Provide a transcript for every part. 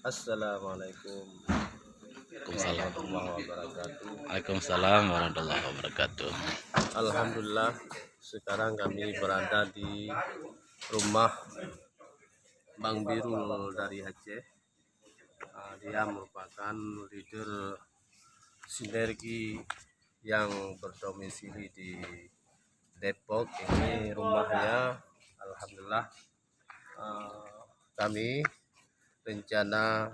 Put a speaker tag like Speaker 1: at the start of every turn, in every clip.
Speaker 1: Assalamualaikum
Speaker 2: Waalaikumsalam.
Speaker 1: warahmatullahi wabarakatuh.
Speaker 2: Waalaikumsalam warahmatullahi wabarakatuh.
Speaker 1: Alhamdulillah, sekarang kami berada di rumah Bang Birul dari Aceh. Dia merupakan leader sinergi yang berdomisili di Depok. Ini rumahnya. Alhamdulillah, kami rencana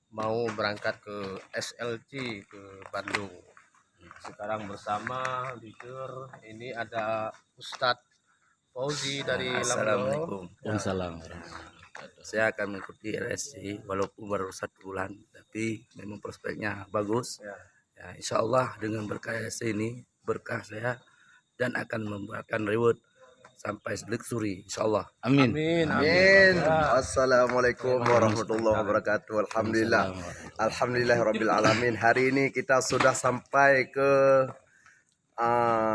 Speaker 1: mau berangkat ke SLC ke Bandung. Sekarang bersama leader ini ada Ustadz Fauzi dari Lamdo.
Speaker 3: Assalamualaikum.
Speaker 2: Waalaikumsalam.
Speaker 3: Saya akan mengikuti LSC walaupun baru 1 bulan, tapi memang prospeknya bagus.
Speaker 1: Ya.
Speaker 3: Ya, insya Allah dengan berkah LSC ini berkah saya dan akan membuahkan reward sampai luxury, insya Allah.
Speaker 2: Amin.
Speaker 4: Amin. Assalamualaikum warahmatullahi wabarakatuh. Alhamdulillah. Alhamdulillah rabbil alamin. Hari ini kita sudah sampai ke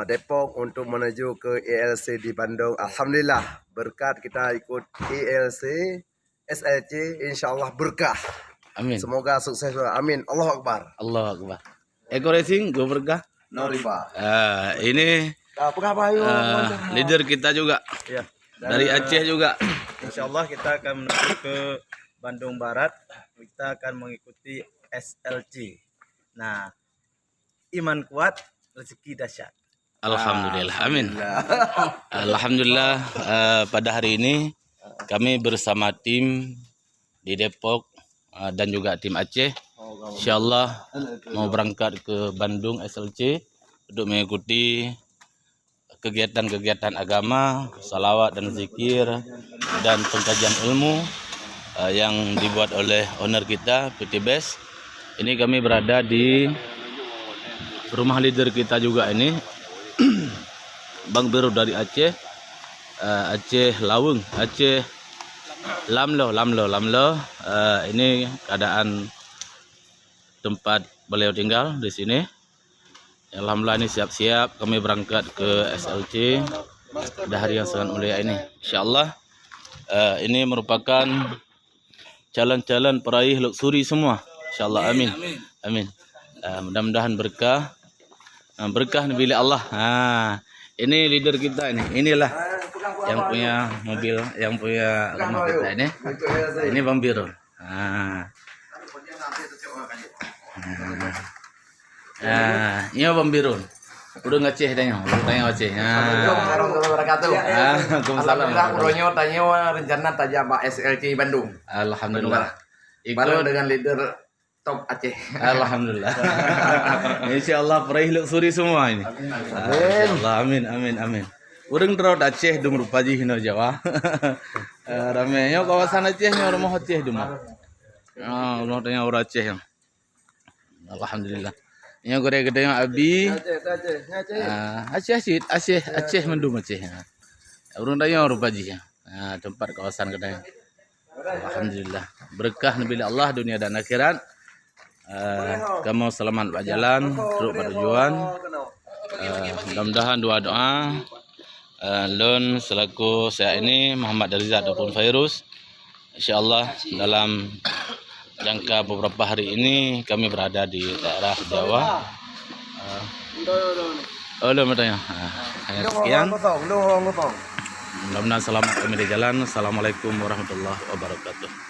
Speaker 4: Depok untuk menuju ke ELC di Bandung. Alhamdulillah berkat kita ikut ELC SLC, insya Allah berkah.
Speaker 2: Amin.
Speaker 4: Semoga sukses. Amin. Allahu Akbar.
Speaker 2: Allah Akbar. Eko Racing go berkah.
Speaker 4: No riba.
Speaker 2: Ini leader kita juga
Speaker 1: Ya.
Speaker 2: dari Aceh juga.
Speaker 1: Insya Allah kita akan menuju ke Bandung Barat. Kita akan mengikuti SLC. Nah, iman kuat, rezeki dahsyat.
Speaker 2: Alhamdulillah. Amin. Alhamdulillah, pada hari ini kami bersama tim di Depok dan juga tim Aceh. Insyaallah mau berangkat ke Bandung SLC untuk mengikuti kegiatan-kegiatan agama, salawat dan zikir dan pengkajian ilmu yang dibuat oleh owner kita PT Best. Ini kami berada di rumah leader kita juga ini. Bang Birul dari Aceh, Aceh Laweng, Aceh Lamlo. Ini keadaan tempat beliau tinggal di sini. Alhamdulillah ini siap-siap kami berangkat ke SLC pada hari yang sangat mulia ini. Insyaallah ini merupakan calon-calon peraih luxury semua. Insyaallah, amin. Amin. Mudah-mudahan berkah. Berkah bila Allah. Ini leader kita ini. Inilah yang punya mobil, yang punya rumah kita ini. Ini Bang Birul. Ini Bang Birul. Udah ngeceh tanya, Aceh.
Speaker 4: Warahmatullahi wabarakatuh.
Speaker 2: Waalaikumsalam.
Speaker 4: Uronyo tanya rencana tajam Pak SLC Bandung.
Speaker 2: Alhamdulillah.
Speaker 4: Bareng
Speaker 2: Ikut.
Speaker 4: dengan leader top Aceh.
Speaker 2: Alhamdulillah. Insyaallah peraih luxury semua ini. Insyaallah, amin. Urang terod Aceh dum rupa ji hino Jawa. Ramenya kawasan Aceh nya rumah Aceh dum. Rumah tanya orang Aceh yang. Alhamdulillah. Nya gore gede yang abi. Aceh mendum Aceh. Urang tanya rupa ji. Tempat kawasan gede. Alhamdulillah. Berkah nabi Allah dunia dan akhirat. Kamu selamat berjalan terus bertujuan. Mudah-mudahan doa Lon selaku saya ini Muhammad Rizal ataupun Fairuz, insyaallah dalam jangka beberapa hari ini kami berada di daerah Jawa. Hanya sekian. Mudah-mudahan selamat kami di jalan. Assalamualaikum warahmatullahi wabarakatuh.